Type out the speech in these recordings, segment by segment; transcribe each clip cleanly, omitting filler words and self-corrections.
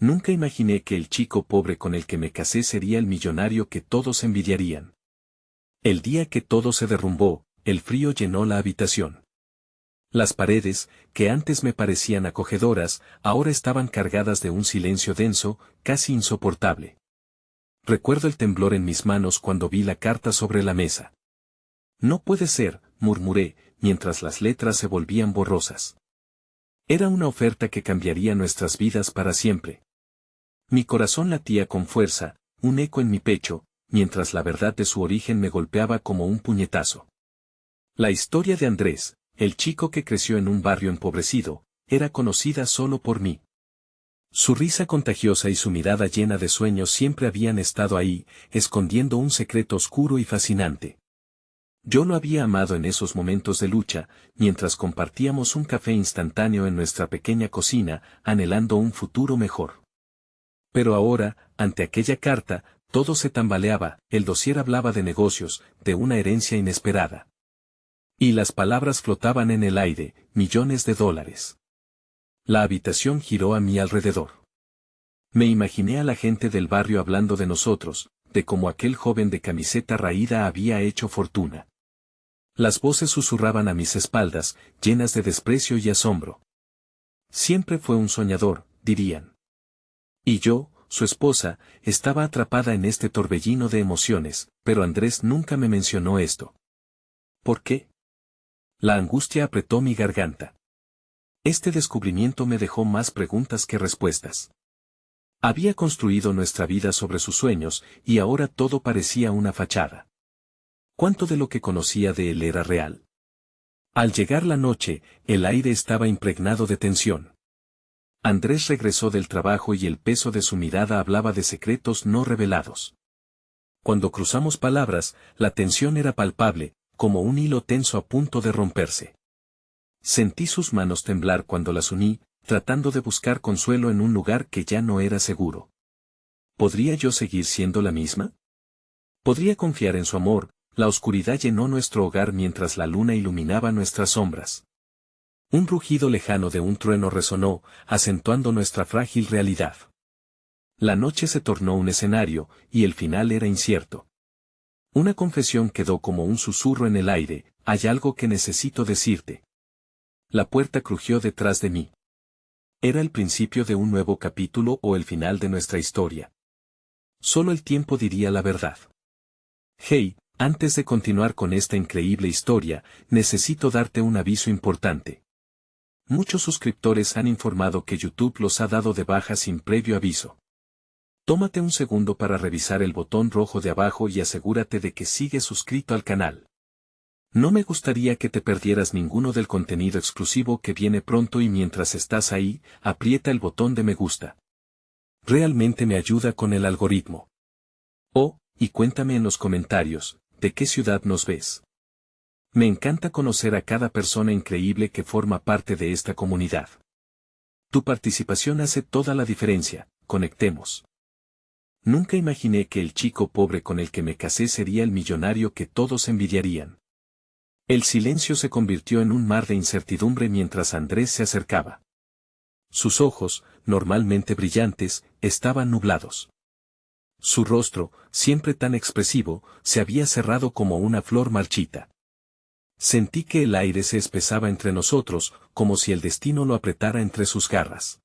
Nunca imaginé que el chico pobre con el que me casé sería el millonario que todos envidiarían. El día que todo se derrumbó, el frío llenó la habitación. Las paredes, que antes me parecían acogedoras, ahora estaban cargadas de un silencio denso, casi insoportable. Recuerdo el temblor en mis manos cuando vi la carta sobre la mesa. No puede ser, murmuré, mientras las letras se volvían borrosas. Era una oferta que cambiaría nuestras vidas para siempre. Mi corazón latía con fuerza, un eco en mi pecho, mientras la verdad de su origen me golpeaba como un puñetazo. La historia de Andrés, el chico que creció en un barrio empobrecido, era conocida solo por mí. Su risa contagiosa y su mirada llena de sueños siempre habían estado ahí, escondiendo un secreto oscuro y fascinante. Yo lo había amado en esos momentos de lucha, mientras compartíamos un café instantáneo en nuestra pequeña cocina, anhelando un futuro mejor. Pero ahora, ante aquella carta, todo se tambaleaba, el dossier hablaba de negocios, de una herencia inesperada. Y las palabras flotaban en el aire, millones de dólares. La habitación giró a mi alrededor. Me imaginé a la gente del barrio hablando de nosotros, de cómo aquel joven de camiseta raída había hecho fortuna. Las voces susurraban a mis espaldas, llenas de desprecio y asombro. Siempre fue un soñador, dirían. Y yo, su esposa, estaba atrapada en este torbellino de emociones, pero Andrés nunca me mencionó esto. ¿Por qué? La angustia apretó mi garganta. Este descubrimiento me dejó más preguntas que respuestas. Había construido nuestra vida sobre sus sueños, y ahora todo parecía una fachada. ¿Cuánto de lo que conocía de él era real? Al llegar la noche, el aire estaba impregnado de tensión. Andrés regresó del trabajo y el peso de su mirada hablaba de secretos no revelados. Cuando cruzamos palabras, la tensión era palpable, como un hilo tenso a punto de romperse. Sentí sus manos temblar cuando las uní, tratando de buscar consuelo en un lugar que ya no era seguro. ¿Podría yo seguir siendo la misma? ¿Podría confiar en su amor? La oscuridad llenó nuestro hogar mientras la luna iluminaba nuestras sombras. Un rugido lejano de un trueno resonó, acentuando nuestra frágil realidad. La noche se tornó un escenario, y el final era incierto. Una confesión quedó como un susurro en el aire: hay algo que necesito decirte. La puerta crujió detrás de mí. ¿Era el principio de un nuevo capítulo o el final de nuestra historia? Solo el tiempo diría la verdad. Hey, antes de continuar con esta increíble historia, necesito darte un aviso importante. Muchos suscriptores han informado que YouTube los ha dado de baja sin previo aviso. Tómate un segundo para revisar el botón rojo de abajo y asegúrate de que sigues suscrito al canal. No me gustaría que te perdieras ninguno del contenido exclusivo que viene pronto, y mientras estás ahí, aprieta el botón de me gusta. Realmente me ayuda con el algoritmo. Oh, y cuéntame en los comentarios, ¿de qué ciudad nos ves? Me encanta conocer a cada persona increíble que forma parte de esta comunidad. Tu participación hace toda la diferencia. Conectemos. Nunca imaginé que el chico pobre con el que me casé sería el millonario que todos envidiarían. El silencio se convirtió en un mar de incertidumbre mientras Andrés se acercaba. Sus ojos, normalmente brillantes, estaban nublados. Su rostro, siempre tan expresivo, se había cerrado como una flor marchita. Sentí que el aire se espesaba entre nosotros, como si el destino lo apretara entre sus garras.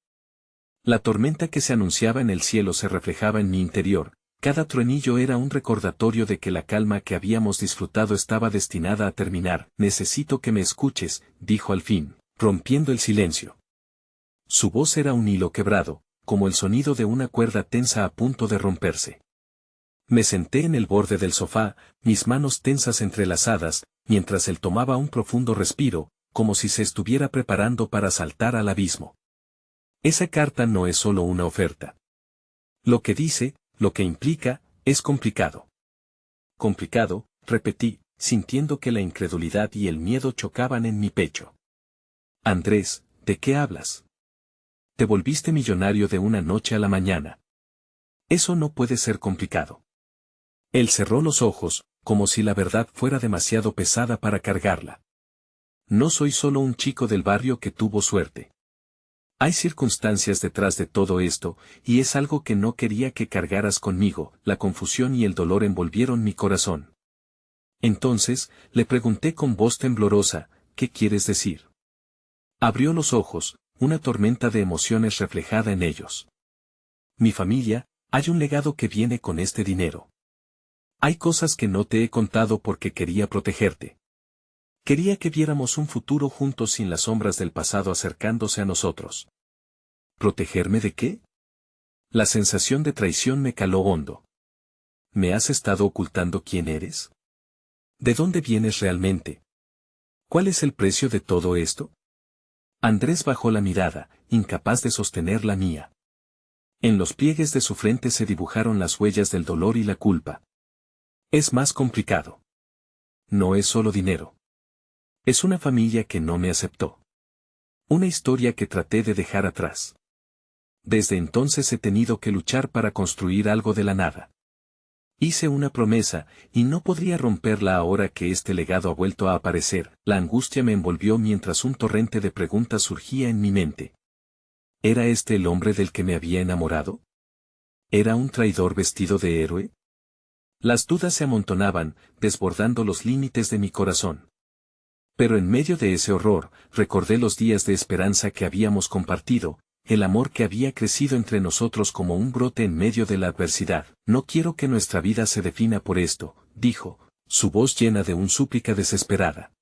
La tormenta que se anunciaba en el cielo se reflejaba en mi interior. Cada truenillo era un recordatorio de que la calma que habíamos disfrutado estaba destinada a terminar. Necesito que me escuches, dijo al fin, rompiendo el silencio. Su voz era un hilo quebrado, como el sonido de una cuerda tensa a punto de romperse. Me senté en el borde del sofá, mis manos tensas entrelazadas, mientras él tomaba un profundo respiro, como si se estuviera preparando para saltar al abismo. Esa carta no es solo una oferta. Lo que dice, lo que implica, es complicado. Complicado, repetí, sintiendo que la incredulidad y el miedo chocaban en mi pecho. Andrés, ¿de qué hablas? Te volviste millonario de una noche a la mañana. Eso no puede ser complicado. Él cerró los ojos, como si la verdad fuera demasiado pesada para cargarla. No soy solo un chico del barrio que tuvo suerte. Hay circunstancias detrás de todo esto, y es algo que no quería que cargaras conmigo. La confusión y el dolor envolvieron mi corazón. Entonces, le pregunté con voz temblorosa, ¿qué quieres decir? Abrió los ojos, una tormenta de emociones reflejada en ellos. Mi familia, hay un legado que viene con este dinero. Hay cosas que no te he contado porque quería protegerte. Quería que viéramos un futuro juntos sin las sombras del pasado acercándose a nosotros. ¿Protegerme de qué? La sensación de traición me caló hondo. ¿Me has estado ocultando quién eres? ¿De dónde vienes realmente? ¿Cuál es el precio de todo esto? Andrés bajó la mirada, incapaz de sostener la mía. En los pliegues de su frente se dibujaron las huellas del dolor y la culpa. Es más complicado. No es solo dinero. Es una familia que no me aceptó. Una historia que traté de dejar atrás. Desde entonces he tenido que luchar para construir algo de la nada. Hice una promesa, y no podría romperla ahora que este legado ha vuelto a aparecer. La angustia me envolvió mientras un torrente de preguntas surgía en mi mente. ¿Era este el hombre del que me había enamorado? ¿Era un traidor vestido de héroe? Las dudas se amontonaban, desbordando los límites de mi corazón. Pero en medio de ese horror, recordé los días de esperanza que habíamos compartido, el amor que había crecido entre nosotros como un brote en medio de la adversidad. No quiero que nuestra vida se defina por esto, dijo, su voz llena de una súplica desesperada.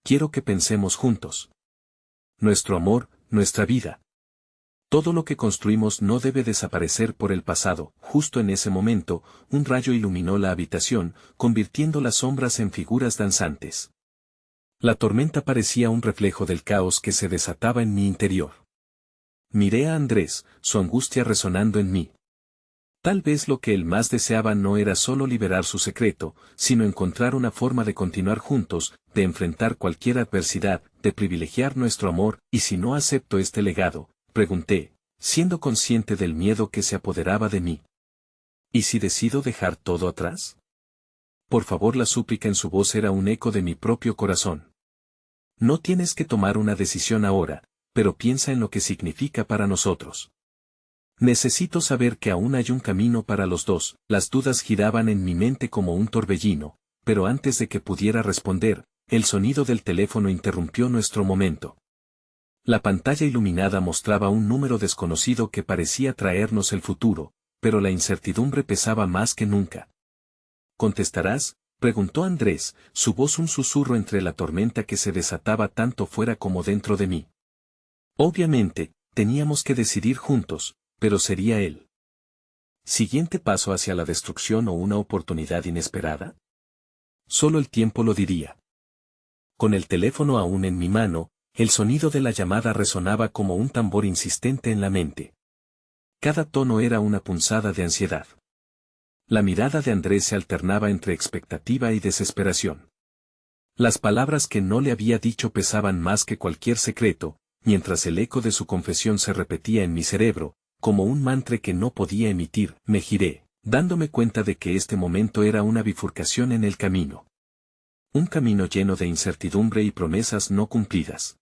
Quiero que pensemos juntos. Nuestro amor, nuestra vida. Todo lo que construimos no debe desaparecer por el pasado. Justo en ese momento, un rayo iluminó la habitación, convirtiendo las sombras en figuras danzantes. La tormenta parecía un reflejo del caos que se desataba en mi interior. Miré a Andrés, su angustia resonando en mí. Tal vez lo que él más deseaba no era solo liberar su secreto, sino encontrar una forma de continuar juntos, de enfrentar cualquier adversidad, de privilegiar nuestro amor. ¿Y si no acepto este legado?, pregunté, siendo consciente del miedo que se apoderaba de mí. ¿Y si decido dejar todo atrás? Por favor, la súplica en su voz era un eco de mi propio corazón. No tienes que tomar una decisión ahora, pero piensa en lo que significa para nosotros. Necesito saber que aún hay un camino para los dos. Las dudas giraban en mi mente como un torbellino, pero antes de que pudiera responder, el sonido del teléfono interrumpió nuestro momento. La pantalla iluminada mostraba un número desconocido que parecía traernos el futuro, pero la incertidumbre pesaba más que nunca. ¿Contestarás?, preguntó Andrés, su voz un susurro entre la tormenta que se desataba tanto fuera como dentro de mí. Obviamente, teníamos que decidir juntos, pero sería él. ¿Siguiente paso hacia la destrucción o una oportunidad inesperada? Solo el tiempo lo diría. Con el teléfono aún en mi mano, el sonido de la llamada resonaba como un tambor insistente en la mente. Cada tono era una punzada de ansiedad. La mirada de Andrés se alternaba entre expectativa y desesperación. Las palabras que no le había dicho pesaban más que cualquier secreto, mientras el eco de su confesión se repetía en mi cerebro, como un mantra que no podía emitir. Me giré, dándome cuenta de que este momento era una bifurcación en el camino. Un camino lleno de incertidumbre y promesas no cumplidas.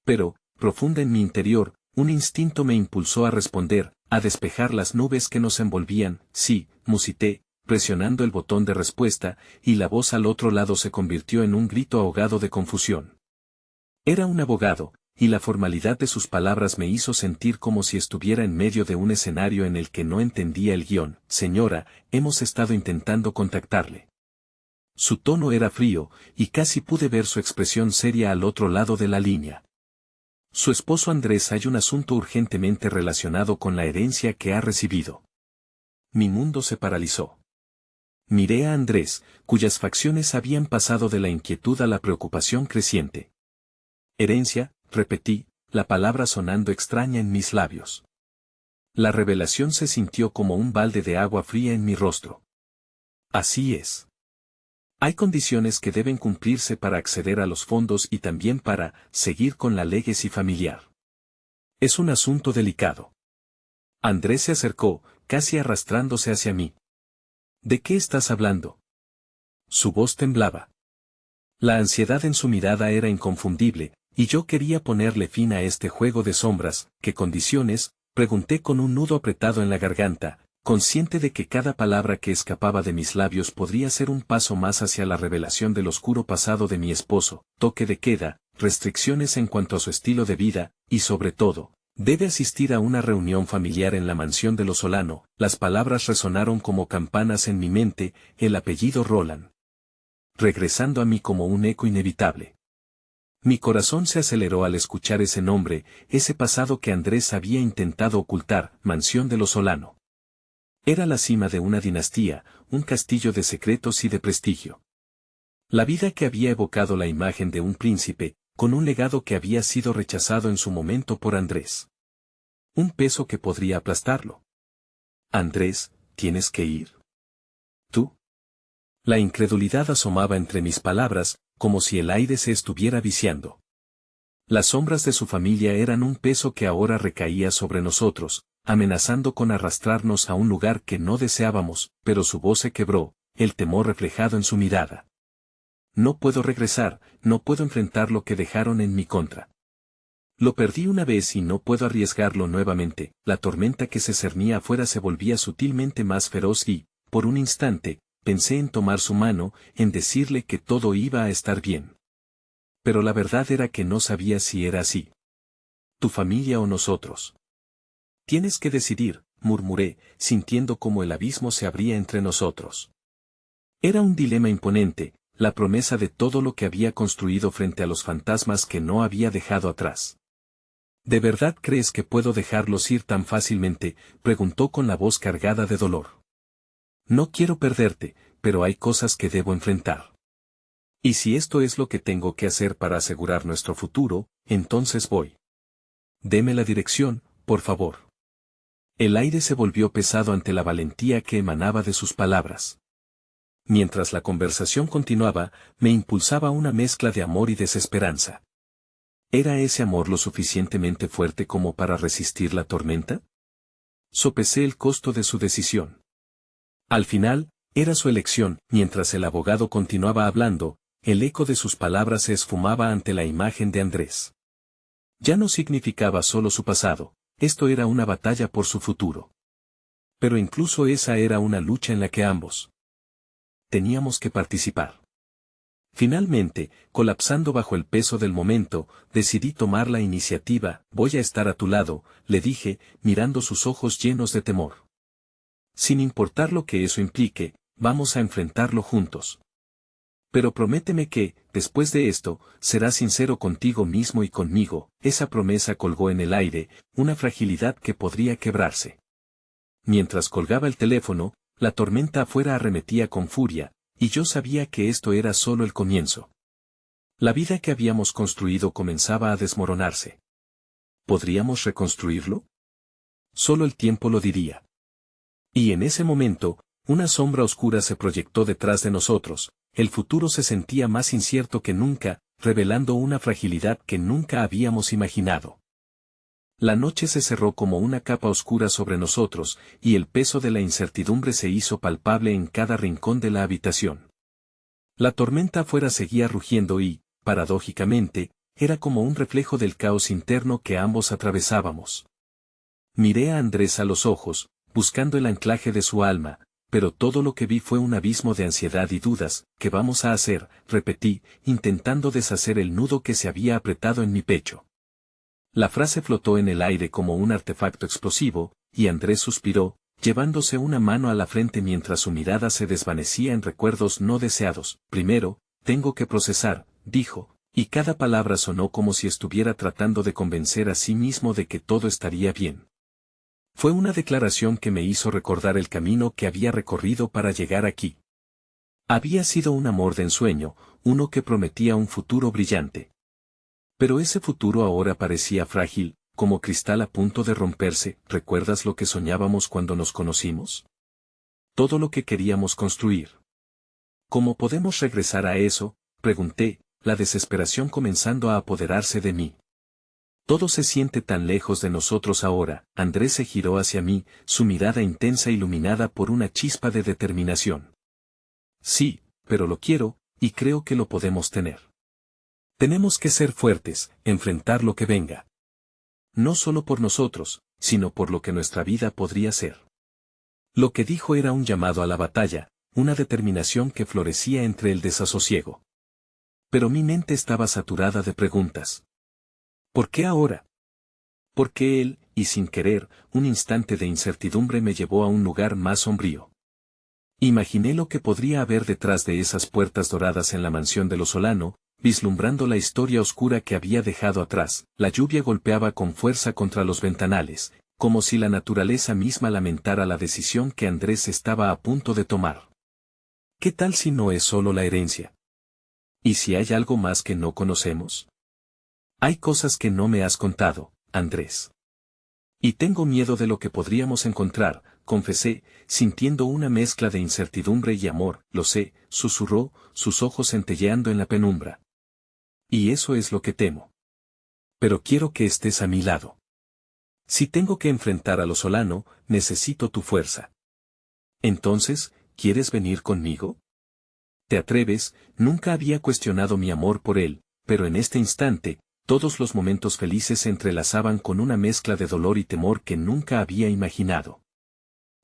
Pero, profunda en mi interior, un instinto me impulsó a responder, a despejar las nubes que nos envolvían. Sí, musité, presionando el botón de respuesta, y la voz al otro lado se convirtió en un grito ahogado de confusión. Era un abogado, y la formalidad de sus palabras me hizo sentir como si estuviera en medio de un escenario en el que no entendía el guión. Señora, hemos estado intentando contactarle. Su tono era frío, y casi pude ver su expresión seria al otro lado de la línea. Su esposo Andrés, hay un asunto urgentemente relacionado con la herencia que ha recibido. Mi mundo se paralizó. Miré a Andrés, cuyas facciones habían pasado de la inquietud a la preocupación creciente. Herencia, repetí, la palabra sonando extraña en mis labios. La revelación se sintió como un balde de agua fría en mi rostro. Así es. Hay condiciones que deben cumplirse para acceder a los fondos y también para seguir con la legacy familiar. Es un asunto delicado. Andrés se acercó, casi arrastrándose hacia mí. ¿De qué estás hablando? Su voz temblaba. La ansiedad en su mirada era inconfundible, y yo quería ponerle fin a este juego de sombras. ¿Qué condiciones?, pregunté con un nudo apretado en la garganta, consciente de que cada palabra que escapaba de mis labios podría ser un paso más hacia la revelación del oscuro pasado de mi esposo. Toque de queda, restricciones en cuanto a su estilo de vida, y sobre todo, debe asistir a una reunión familiar en la mansión de los Solano. Las palabras resonaron como campanas en mi mente, el apellido Roland, regresando a mí como un eco inevitable. Mi corazón se aceleró al escuchar ese nombre, ese pasado que Andrés había intentado ocultar. Mansión de los Solano. Era la cima de una dinastía, un castillo de secretos y de prestigio. La vida que había evocado la imagen de un príncipe, con un legado que había sido rechazado en su momento por Andrés. Un peso que podría aplastarlo. Andrés, tienes que ir. ¿Tú? La incredulidad asomaba entre mis palabras, como si el aire se estuviera viciando. Las sombras de su familia eran un peso que ahora recaía sobre nosotros, amenazando con arrastrarnos a un lugar que no deseábamos, pero su voz se quebró, el temor reflejado en su mirada. No puedo regresar, no puedo enfrentar lo que dejaron en mi contra. Lo perdí una vez y no puedo arriesgarlo nuevamente. La tormenta que se cernía afuera se volvía sutilmente más feroz y, por un instante, pensé en tomar su mano, en decirle que todo iba a estar bien. Pero la verdad era que no sabía si era así. ¿Tu familia o nosotros? Tienes que decidir, murmuré, sintiendo como el abismo se abría entre nosotros. Era un dilema imponente, la promesa de todo lo que había construido frente a los fantasmas que no había dejado atrás. ¿De verdad crees que puedo dejarlos ir tan fácilmente?, preguntó con la voz cargada de dolor. No quiero perderte, pero hay cosas que debo enfrentar. Y si esto es lo que tengo que hacer para asegurar nuestro futuro, entonces voy. Deme la dirección, por favor. El aire se volvió pesado ante la valentía que emanaba de sus palabras. Mientras la conversación continuaba, me impulsaba una mezcla de amor y desesperanza. ¿Era ese amor lo suficientemente fuerte como para resistir la tormenta? Sopesé el costo de su decisión. Al final, era su elección. Mientras el abogado continuaba hablando, el eco de sus palabras se esfumaba ante la imagen de Andrés. Ya no significaba solo su pasado, esto era una batalla por su futuro. Pero incluso esa era una lucha en la que ambos teníamos que participar. Finalmente, colapsando bajo el peso del momento, decidí tomar la iniciativa. Voy a estar a tu lado, le dije, mirando sus ojos llenos de temor. Sin importar lo que eso implique, vamos a enfrentarlo juntos. Pero prométeme que, después de esto, serás sincero contigo mismo y conmigo. Esa promesa colgó en el aire, una fragilidad que podría quebrarse. Mientras colgaba el teléfono, la tormenta afuera arremetía con furia, y yo sabía que esto era solo el comienzo. La vida que habíamos construido comenzaba a desmoronarse. ¿Podríamos reconstruirlo? Solo el tiempo lo diría. Y en ese momento, una sombra oscura se proyectó detrás de nosotros. El futuro se sentía más incierto que nunca, revelando una fragilidad que nunca habíamos imaginado. La noche se cerró como una capa oscura sobre nosotros, y el peso de la incertidumbre se hizo palpable en cada rincón de la habitación. La tormenta afuera seguía rugiendo y, paradójicamente, era como un reflejo del caos interno que ambos atravesábamos. Miré a Andrés a los ojos, buscando el anclaje de su alma, pero todo lo que vi fue un abismo de ansiedad y dudas. ¿Qué vamos a hacer?, repetí, intentando deshacer el nudo que se había apretado en mi pecho. La frase flotó en el aire como un artefacto explosivo, y Andrés suspiró, llevándose una mano a la frente mientras su mirada se desvanecía en recuerdos no deseados. Primero, tengo que procesar, dijo, y cada palabra sonó como si estuviera tratando de convencer a sí mismo de que todo estaría bien. Fue una declaración que me hizo recordar el camino que había recorrido para llegar aquí. Había sido un amor de ensueño, uno que prometía un futuro brillante. Pero ese futuro ahora parecía frágil, como cristal a punto de romperse. ¿Recuerdas lo que soñábamos cuando nos conocimos? Todo lo que queríamos construir. ¿Cómo podemos regresar a eso?, pregunté, la desesperación comenzando a apoderarse de mí. Todo se siente tan lejos de nosotros ahora. Andrés se giró hacia mí, su mirada intensa iluminada por una chispa de determinación. Sí, pero lo quiero, y creo que lo podemos tener. Tenemos que ser fuertes, enfrentar lo que venga. No solo por nosotros, sino por lo que nuestra vida podría ser. Lo que dijo era un llamado a la batalla, una determinación que florecía entre el desasosiego. Pero mi mente estaba saturada de preguntas. ¿Por qué ahora? ¿Por qué él, y sin querer, un instante de incertidumbre me llevó a un lugar más sombrío? Imaginé lo que podría haber detrás de esas puertas doradas en la mansión de los Solano, vislumbrando la historia oscura que había dejado atrás. La lluvia golpeaba con fuerza contra los ventanales, como si la naturaleza misma lamentara la decisión que Andrés estaba a punto de tomar. ¿Qué tal si no es solo la herencia? ¿Y si hay algo más que no conocemos? Hay cosas que no me has contado, Andrés. Y tengo miedo de lo que podríamos encontrar, confesé, sintiendo una mezcla de incertidumbre y amor. Lo sé, susurró, sus ojos centelleando en la penumbra. Y eso es lo que temo. Pero quiero que estés a mi lado. Si tengo que enfrentar a los Solano, necesito tu fuerza. Entonces, ¿quieres venir conmigo? ¿Te atreves? Nunca había cuestionado mi amor por él, pero en este instante, todos los momentos felices se entrelazaban con una mezcla de dolor y temor que nunca había imaginado.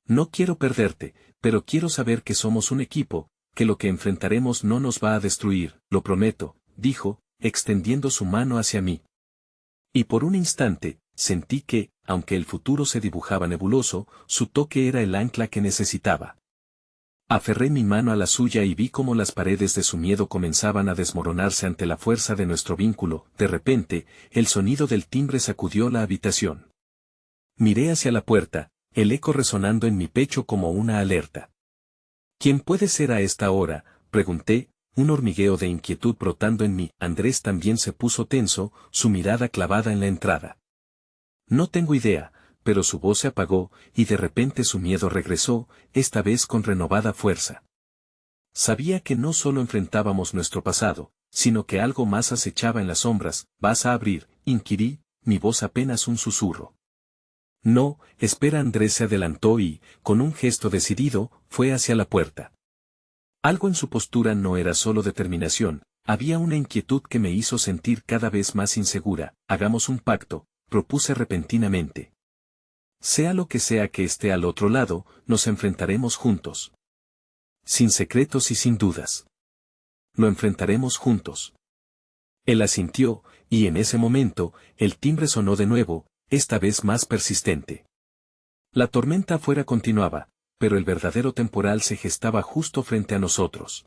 No quiero perderte, pero quiero saber que somos un equipo, que lo que enfrentaremos no nos va a destruir, lo prometo, dijo, extendiendo su mano hacia mí. Y por un instante, sentí que, aunque el futuro se dibujaba nebuloso, su toque era el ancla que necesitaba. Aferré mi mano a la suya y vi cómo las paredes de su miedo comenzaban a desmoronarse ante la fuerza de nuestro vínculo. De repente, el sonido del timbre sacudió la habitación. Miré hacia la puerta, el eco resonando en mi pecho como una alerta. ¿Quién puede ser a esta hora?, pregunté, un hormigueo de inquietud brotando en mí. Andrés también se puso tenso, su mirada clavada en la entrada. No tengo idea, pero su voz se apagó, y de repente su miedo regresó, esta vez con renovada fuerza. Sabía que no solo enfrentábamos nuestro pasado, sino que algo más acechaba en las sombras. ¿Vas a abrir?, inquirí, mi voz apenas un susurro. No, espera. Andrés se adelantó y, con un gesto decidido, fue hacia la puerta. Algo en su postura no era solo determinación, había una inquietud que me hizo sentir cada vez más insegura. Hagamos un pacto, propuse repentinamente. Sea lo que sea que esté al otro lado, nos enfrentaremos juntos. Sin secretos y sin dudas. Lo enfrentaremos juntos. Él asintió, y en ese momento, el timbre sonó de nuevo, esta vez más persistente. La tormenta afuera continuaba, pero el verdadero temporal se gestaba justo frente a nosotros.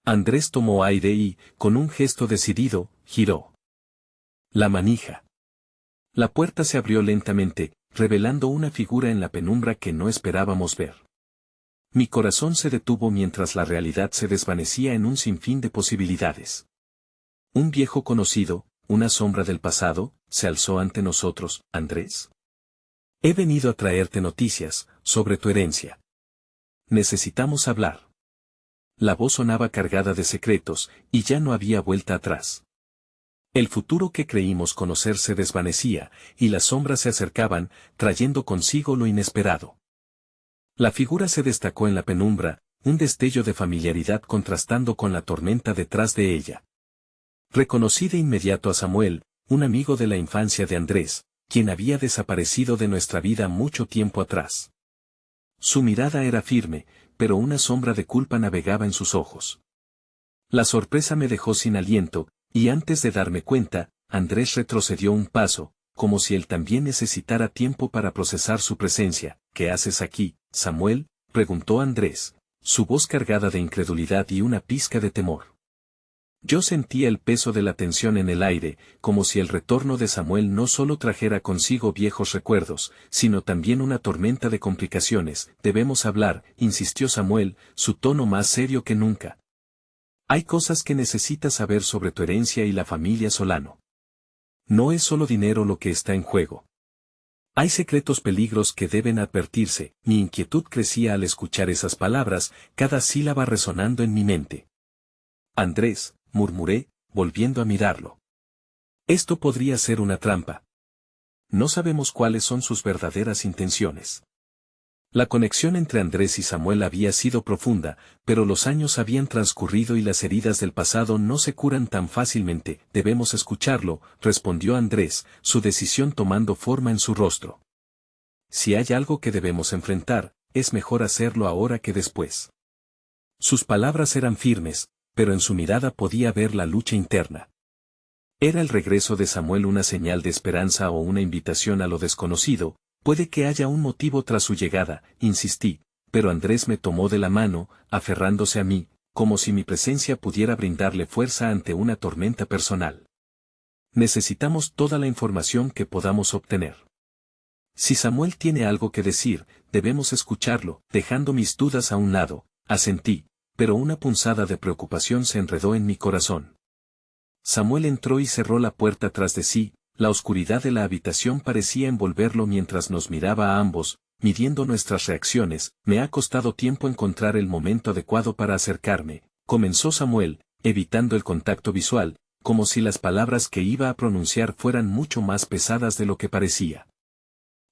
Andrés tomó aire y, con un gesto decidido, giró la manija. La puerta se abrió lentamente, revelando una figura en la penumbra que no esperábamos ver. Mi corazón se detuvo mientras la realidad se desvanecía en un sinfín de posibilidades. Un viejo conocido, una sombra del pasado, se alzó ante nosotros. Andrés. He venido a traerte noticias sobre tu herencia. Necesitamos hablar. La voz sonaba cargada de secretos, y ya no había vuelta atrás. El futuro que creímos conocer se desvanecía, y las sombras se acercaban, trayendo consigo lo inesperado. La figura se destacó en la penumbra, un destello de familiaridad contrastando con la tormenta detrás de ella. Reconocí de inmediato a Samuel, un amigo de la infancia de Andrés, quien había desaparecido de nuestra vida mucho tiempo atrás. Su mirada era firme, pero una sombra de culpa navegaba en sus ojos. La sorpresa me dejó sin aliento, y antes de darme cuenta, Andrés retrocedió un paso, como si él también necesitara tiempo para procesar su presencia. ¿Qué haces aquí, Samuel?, preguntó Andrés, su voz cargada de incredulidad y una pizca de temor. Yo sentía el peso de la tensión en el aire, como si el retorno de Samuel no solo trajera consigo viejos recuerdos, sino también una tormenta de complicaciones. Debemos hablar, insistió Samuel, su tono más serio que nunca. Hay cosas que necesitas saber sobre tu herencia y la familia Solano. No es solo dinero lo que está en juego. Hay secretos, peligros que deben advertirse. Mi inquietud crecía al escuchar esas palabras, cada sílaba resonando en mi mente. Andrés, murmuré, volviendo a mirarlo. Esto podría ser una trampa. No sabemos cuáles son sus verdaderas intenciones. La conexión entre Andrés y Samuel había sido profunda, pero los años habían transcurrido y las heridas del pasado no se curan tan fácilmente. Debemos escucharlo, respondió Andrés, su decisión tomando forma en su rostro. Si hay algo que debemos enfrentar, es mejor hacerlo ahora que después. Sus palabras eran firmes, pero en su mirada podía ver la lucha interna. ¿Era el regreso de Samuel una señal de esperanza o una invitación a lo desconocido? Puede que haya un motivo tras su llegada, insistí, pero Andrés me tomó de la mano, aferrándose a mí, como si mi presencia pudiera brindarle fuerza ante una tormenta personal. Necesitamos toda la información que podamos obtener. Si Samuel tiene algo que decir, debemos escucharlo, dejando mis dudas a un lado, asentí, pero una punzada de preocupación se enredó en mi corazón. Samuel entró y cerró la puerta tras de sí. La oscuridad de la habitación parecía envolverlo mientras nos miraba a ambos, midiendo nuestras reacciones. Me ha costado tiempo encontrar el momento adecuado para acercarme, comenzó Samuel, evitando el contacto visual, como si las palabras que iba a pronunciar fueran mucho más pesadas de lo que parecía.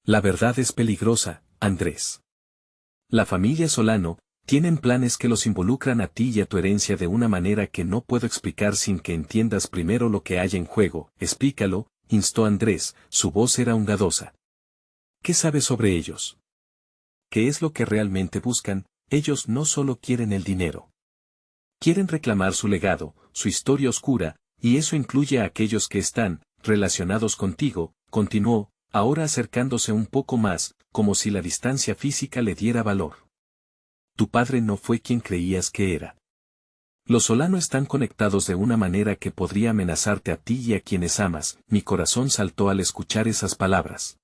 La verdad es peligrosa, Andrés. La familia Solano, tienen planes que los involucran a ti y a tu herencia de una manera que no puedo explicar sin que entiendas primero lo que hay en juego. Explícalo, instó Andrés, su voz era hungadosa. ¿Qué sabes sobre ellos? ¿Qué es lo que realmente buscan? Ellos no solo quieren el dinero. Quieren reclamar su legado, su historia oscura, y eso incluye a aquellos que están relacionados contigo, continuó, ahora acercándose un poco más, como si la distancia física le diera valor. Tu padre no fue quien creías que era. Los Solano están conectados de una manera que podría amenazarte a ti y a quienes amas. Mi corazón saltó al escuchar esas palabras.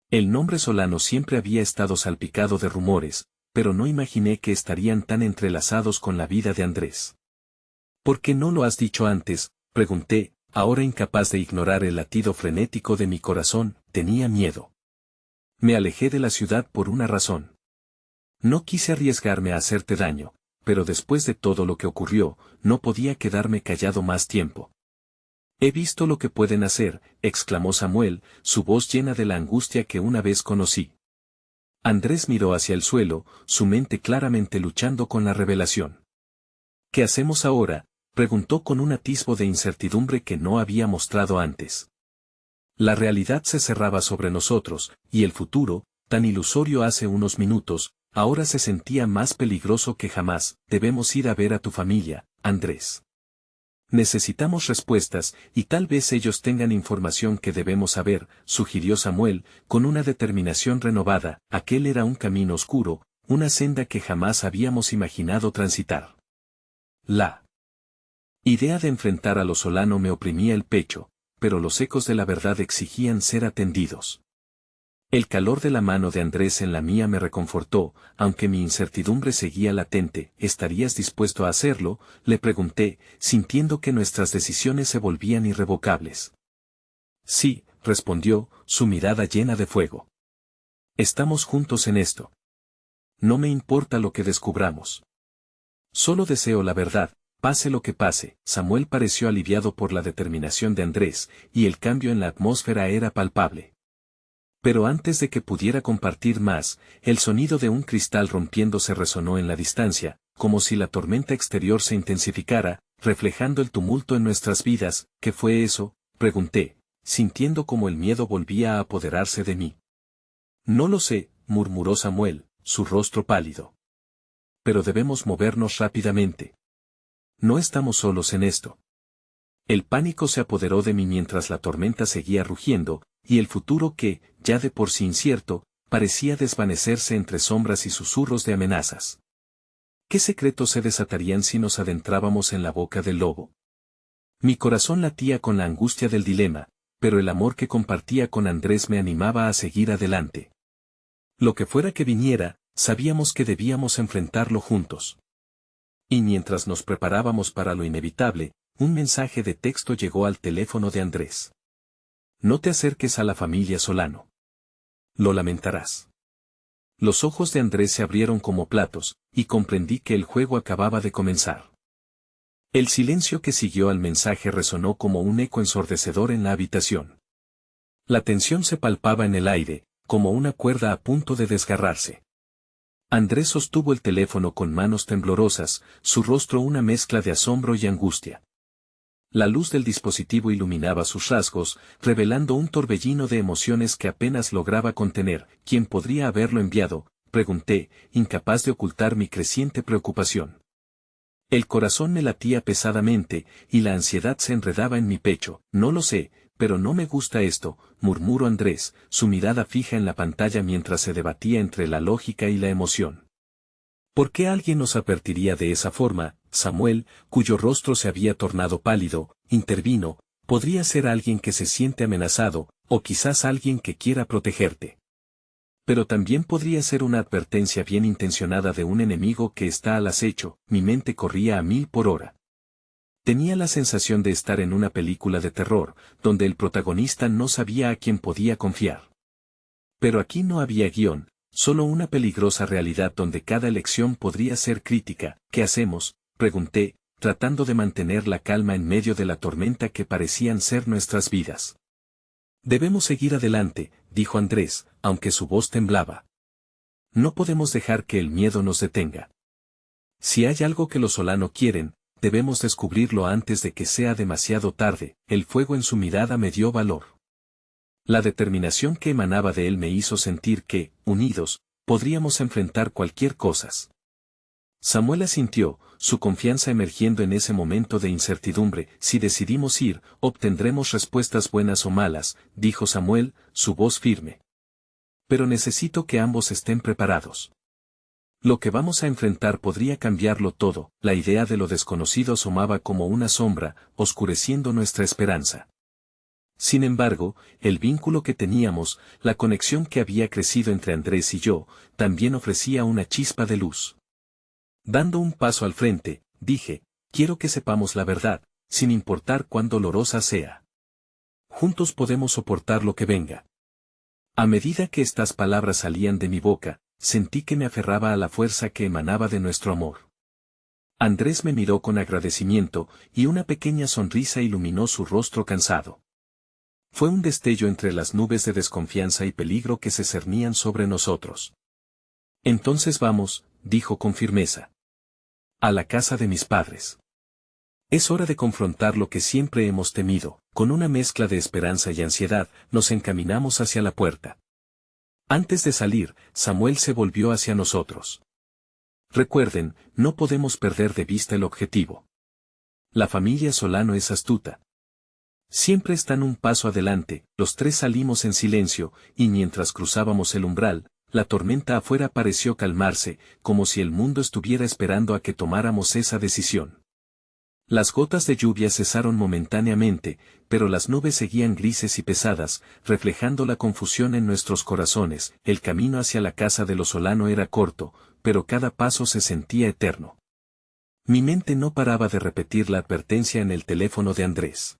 El nombre Solano siempre había estado salpicado de rumores, pero no imaginé que estarían tan entrelazados con la vida de Andrés. ¿Por qué no lo has dicho antes?, pregunté, ahora incapaz de ignorar el latido frenético de mi corazón. Tenía miedo. Me alejé de la ciudad por una razón. No quise arriesgarme a hacerte daño, pero después de todo lo que ocurrió, no podía quedarme callado más tiempo. He visto lo que pueden hacer, exclamó Samuel, su voz llena de la angustia que una vez conocí. Andrés miró hacia el suelo, su mente claramente luchando con la revelación. ¿Qué hacemos ahora?, preguntó con un atisbo de incertidumbre que no había mostrado antes. La realidad se cerraba sobre nosotros, y el futuro, tan ilusorio hace unos minutos, ahora se sentía más peligroso que jamás. Debemos ir a ver a tu familia, Andrés. Necesitamos respuestas, y tal vez ellos tengan información que debemos saber, sugirió Samuel, con una determinación renovada. Aquel era un camino oscuro, una senda que jamás habíamos imaginado transitar. La idea de enfrentar a los Solano me oprimía el pecho, pero los ecos de la verdad exigían ser atendidos. El calor de la mano de Andrés en la mía me reconfortó, aunque mi incertidumbre seguía latente. ¿Estarías dispuesto a hacerlo?, le pregunté, sintiendo que nuestras decisiones se volvían irrevocables. Sí, respondió, su mirada llena de fuego. Estamos juntos en esto. No me importa lo que descubramos. Solo deseo la verdad, pase lo que pase. Samuel pareció aliviado por la determinación de Andrés, y el cambio en la atmósfera era palpable. Pero antes de que pudiera compartir más, el sonido de un cristal rompiéndose resonó en la distancia, como si la tormenta exterior se intensificara, reflejando el tumulto en nuestras vidas. ¿Qué fue eso?, pregunté, sintiendo como el miedo volvía a apoderarse de mí. No lo sé, murmuró Samuel, su rostro pálido. Pero debemos movernos rápidamente. No estamos solos en esto. El pánico se apoderó de mí mientras la tormenta seguía rugiendo, y el futuro que, ya de por sí incierto, parecía desvanecerse entre sombras y susurros de amenazas. ¿Qué secretos se desatarían si nos adentrábamos en la boca del lobo? Mi corazón latía con la angustia del dilema, pero el amor que compartía con Andrés me animaba a seguir adelante. Lo que fuera que viniera, sabíamos que debíamos enfrentarlo juntos. Y mientras nos preparábamos para lo inevitable, un mensaje de texto llegó al teléfono de Andrés. No te acerques a la familia Solano. Lo lamentarás. Los ojos de Andrés se abrieron como platos, y comprendí que el juego acababa de comenzar. El silencio que siguió al mensaje resonó como un eco ensordecedor en la habitación. La tensión se palpaba en el aire, como una cuerda a punto de desgarrarse. Andrés sostuvo el teléfono con manos temblorosas, su rostro una mezcla de asombro y angustia. La luz del dispositivo iluminaba sus rasgos, revelando un torbellino de emociones que apenas lograba contener. ¿Quién podría haberlo enviado?, pregunté, incapaz de ocultar mi creciente preocupación. El corazón me latía pesadamente, y la ansiedad se enredaba en mi pecho. No lo sé, pero no me gusta esto, murmuró Andrés, su mirada fija en la pantalla mientras se debatía entre la lógica y la emoción. ¿Por qué alguien nos advertiría de esa forma? Samuel, cuyo rostro se había tornado pálido, intervino. Podría ser alguien que se siente amenazado, o quizás alguien que quiera protegerte. Pero también podría ser una advertencia bien intencionada de un enemigo que está al acecho. Mi mente corría a 1000 por hora. Tenía la sensación de estar en una película de terror, donde el protagonista no sabía a quién podía confiar. Pero aquí no había guión, solo una peligrosa realidad donde cada elección podría ser crítica. ¿Qué hacemos?, pregunté, tratando de mantener la calma en medio de la tormenta que parecían ser nuestras vidas. Debemos seguir adelante, dijo Andrés, aunque su voz temblaba. No podemos dejar que el miedo nos detenga. Si hay algo que los Solano quieren, debemos descubrirlo antes de que sea demasiado tarde. El fuego en su mirada me dio valor. La determinación que emanaba de él me hizo sentir que, unidos, podríamos enfrentar cualquier cosa. Samuel asintió, su confianza emergiendo en ese momento de incertidumbre. Si decidimos ir, obtendremos respuestas buenas o malas, dijo Samuel, su voz firme. Pero necesito que ambos estén preparados. Lo que vamos a enfrentar podría cambiarlo todo. La idea de lo desconocido asomaba como una sombra, oscureciendo nuestra esperanza. Sin embargo, el vínculo que teníamos, la conexión que había crecido entre Andrés y yo, también ofrecía una chispa de luz. Dando un paso al frente, dije, quiero que sepamos la verdad, sin importar cuán dolorosa sea. Juntos podemos soportar lo que venga. A medida que estas palabras salían de mi boca, sentí que me aferraba a la fuerza que emanaba de nuestro amor. Andrés me miró con agradecimiento, y una pequeña sonrisa iluminó su rostro cansado. Fue un destello entre las nubes de desconfianza y peligro que se cernían sobre nosotros. Entonces vamos, dijo con firmeza. A la casa de mis padres. Es hora de confrontar lo que siempre hemos temido. Con una mezcla de esperanza y ansiedad, nos encaminamos hacia la puerta. Antes de salir, Samuel se volvió hacia nosotros. Recuerden, no podemos perder de vista el objetivo. La familia Solano es astuta. Siempre están un paso adelante. Los tres salimos en silencio, y mientras cruzábamos el umbral, la tormenta afuera pareció calmarse, como si el mundo estuviera esperando a que tomáramos esa decisión. Las gotas de lluvia cesaron momentáneamente, pero las nubes seguían grises y pesadas, reflejando la confusión en nuestros corazones. El camino hacia la casa de los Solano era corto, pero cada paso se sentía eterno. Mi mente no paraba de repetir la advertencia en el teléfono de Andrés.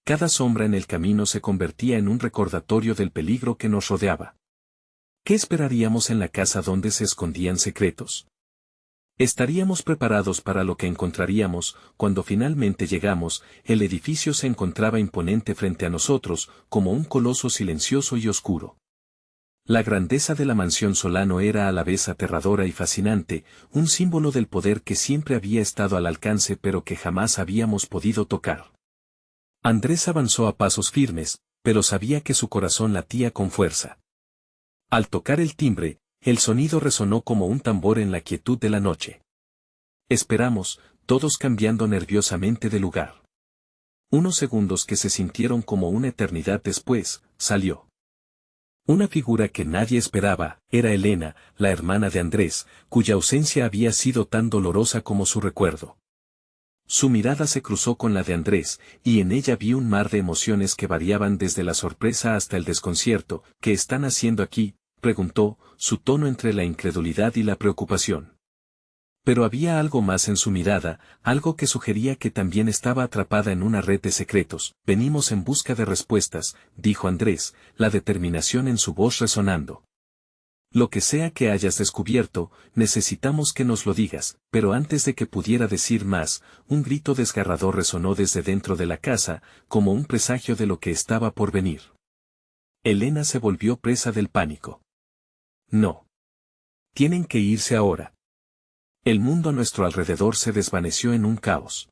Cada sombra en el camino se convertía en un recordatorio del peligro que nos rodeaba. ¿Qué esperaríamos en la casa donde se escondían secretos? Estaríamos preparados para lo que encontraríamos. Cuando finalmente llegamos, el edificio se encontraba imponente frente a nosotros, como un coloso silencioso y oscuro. La grandeza de la mansión Solano era a la vez aterradora y fascinante, un símbolo del poder que siempre había estado al alcance pero que jamás habíamos podido tocar. Andrés avanzó a pasos firmes, pero sabía que su corazón latía con fuerza. Al tocar el timbre, el sonido resonó como un tambor en la quietud de la noche. Esperamos, todos cambiando nerviosamente de lugar. Unos segundos que se sintieron como una eternidad después, salió. Una figura que nadie esperaba. Era Elena, la hermana de Andrés, cuya ausencia había sido tan dolorosa como su recuerdo. Su mirada se cruzó con la de Andrés, y en ella vi un mar de emociones que variaban desde la sorpresa hasta el desconcierto. ¿Qué están haciendo aquí?, preguntó, su tono entre la incredulidad y la preocupación. Pero había algo más en su mirada, algo que sugería que también estaba atrapada en una red de secretos. Venimos en busca de respuestas, dijo Andrés, la determinación en su voz resonando. Lo que sea que hayas descubierto, necesitamos que nos lo digas. Pero antes de que pudiera decir más, un grito desgarrador resonó desde dentro de la casa, como un presagio de lo que estaba por venir. Elena se volvió presa del pánico. No. Tienen que irse ahora. El mundo a nuestro alrededor se desvaneció en un caos.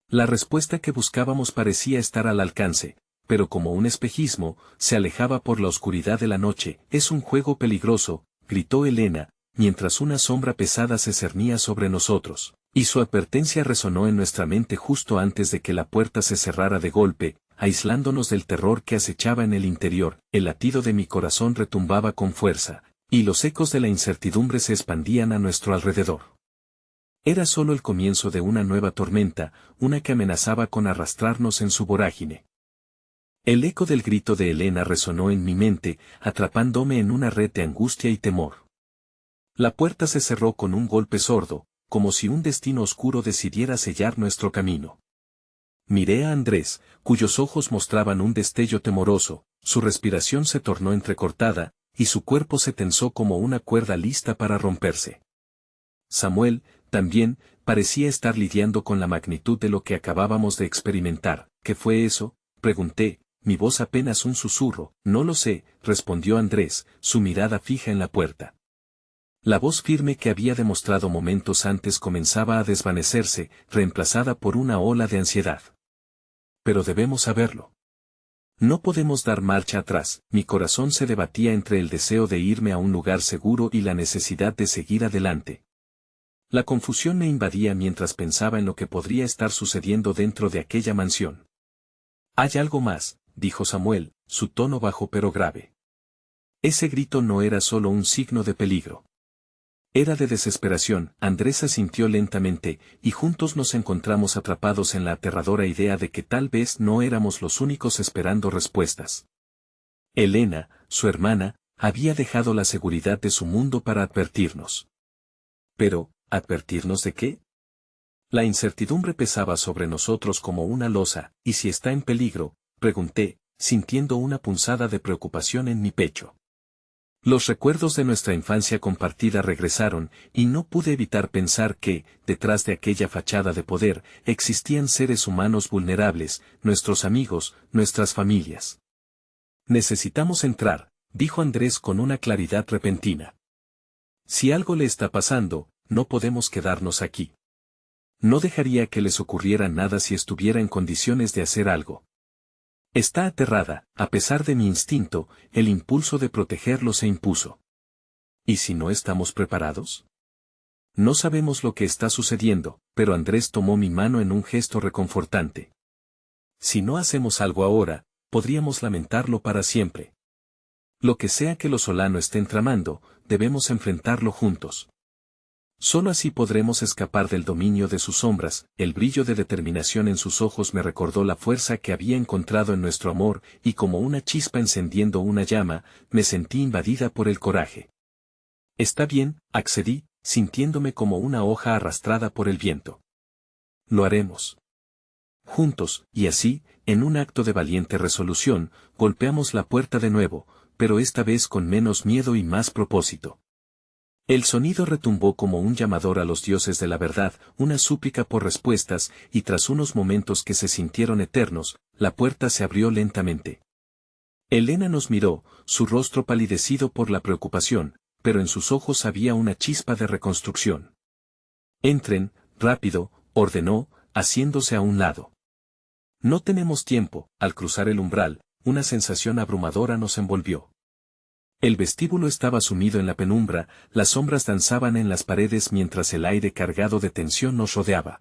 La respuesta que buscábamos parecía estar al alcance, pero como un espejismo, se alejaba por la oscuridad de la noche. Es un juego peligroso, gritó Elena, mientras una sombra pesada se cernía sobre nosotros, y su advertencia resonó en nuestra mente justo antes de que la puerta se cerrara de golpe, aislándonos del terror que acechaba en el interior. El latido de mi corazón retumbaba con fuerza, y los ecos de la incertidumbre se expandían a nuestro alrededor. Era solo el comienzo de una nueva tormenta, una que amenazaba con arrastrarnos en su vorágine. El eco del grito de Elena resonó en mi mente, atrapándome en una red de angustia y temor. La puerta se cerró con un golpe sordo, como si un destino oscuro decidiera sellar nuestro camino. Miré a Andrés, cuyos ojos mostraban un destello temoroso, su respiración se tornó entrecortada, y su cuerpo se tensó como una cuerda lista para romperse. Samuel, también, parecía estar lidiando con la magnitud de lo que acabábamos de experimentar. ¿Qué fue eso?, pregunté, mi voz apenas un susurro. No lo sé, respondió Andrés, su mirada fija en la puerta. La voz firme que había demostrado momentos antes comenzaba a desvanecerse, reemplazada por una ola de ansiedad. Pero debemos saberlo. No podemos dar marcha atrás. Mi corazón se debatía entre el deseo de irme a un lugar seguro y la necesidad de seguir adelante. La confusión me invadía mientras pensaba en lo que podría estar sucediendo dentro de aquella mansión. Hay algo más, dijo Samuel, su tono bajo pero grave. Ese grito no era solo un signo de peligro. Era de desesperación. Andrés asintió lentamente, y juntos nos encontramos atrapados en la aterradora idea de que tal vez no éramos los únicos esperando respuestas. Elena, su hermana, había dejado la seguridad de su mundo para advertirnos. Pero, ¿advertirnos de qué? La incertidumbre pesaba sobre nosotros como una losa. ¿Y si está en peligro?, pregunté, sintiendo una punzada de preocupación en mi pecho. Los recuerdos de nuestra infancia compartida regresaron, y no pude evitar pensar que, detrás de aquella fachada de poder, existían seres humanos vulnerables, nuestros amigos, nuestras familias. Necesitamos entrar, dijo Andrés con una claridad repentina. Si algo le está pasando, no podemos quedarnos aquí. No dejaría que les ocurriera nada si estuviera en condiciones de hacer algo. Está aterrada. A pesar de mi instinto, el impulso de protegerlo se impuso. ¿Y si no estamos preparados? No sabemos lo que está sucediendo, pero Andrés tomó mi mano en un gesto reconfortante. Si no hacemos algo ahora, podríamos lamentarlo para siempre. Lo que sea que los Solano estén tramando, debemos enfrentarlo juntos. Solo así podremos escapar del dominio de sus sombras. El brillo de determinación en sus ojos me recordó la fuerza que había encontrado en nuestro amor, y como una chispa encendiendo una llama, me sentí invadida por el coraje. Está bien, accedí, sintiéndome como una hoja arrastrada por el viento. Lo haremos. Juntos, y así, en un acto de valiente resolución, golpeamos la puerta de nuevo, pero esta vez con menos miedo y más propósito. El sonido retumbó como un llamador a los dioses de la verdad, una súplica por respuestas, y tras unos momentos que se sintieron eternos, la puerta se abrió lentamente. Elena nos miró, su rostro palidecido por la preocupación, pero en sus ojos había una chispa de reconstrucción. Entren, rápido, ordenó, haciéndose a un lado. No tenemos tiempo. Al cruzar el umbral, una sensación abrumadora nos envolvió. El vestíbulo estaba sumido en la penumbra, las sombras danzaban en las paredes mientras el aire cargado de tensión nos rodeaba.